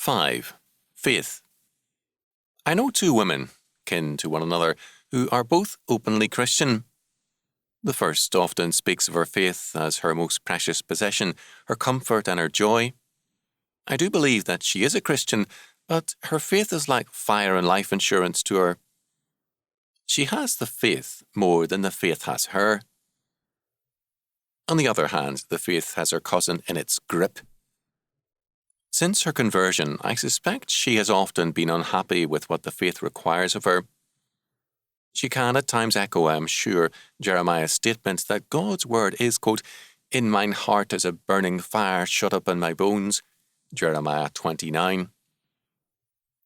5. Faith. I know two women, kin to one another, who are both openly Christian. The first often speaks of her faith as her most precious possession, her comfort and her joy. I do believe that she is a Christian, but her faith is like fire and life insurance to her. She has the faith more than the faith has her. On the other hand, the faith has her cousin in its grip. Since her conversion, I suspect she has often been unhappy with what the faith requires of her. She can at times echo, I am sure, Jeremiah's statement that God's word is, quote, "In mine heart is a burning fire shut up in my bones," Jeremiah 29.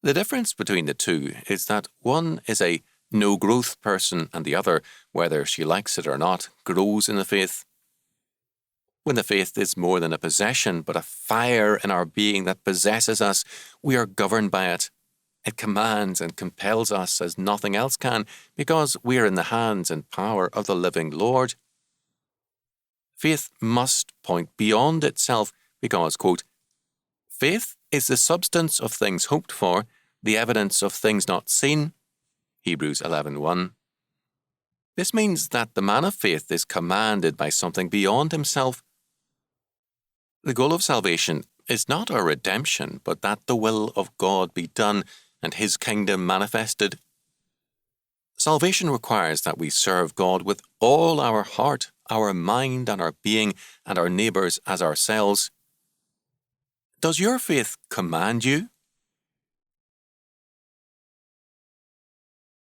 The difference between the two is that one is a no-growth person and the other, whether she likes it or not, grows in the faith. When the faith is more than a possession, but a fire in our being that possesses us, we are governed by it. It commands and compels us as nothing else can, because we are in the hands and power of the living Lord. Faith must point beyond itself because, quote, "Faith is the substance of things hoped for, the evidence of things not seen," Hebrews 11:1. This means that the man of faith is commanded by something beyond himself. The goal of salvation is not our redemption, but that the will of God be done and His kingdom manifested. Salvation requires that we serve God with all our heart, our mind and our being, and our neighbours as ourselves. Does your faith command you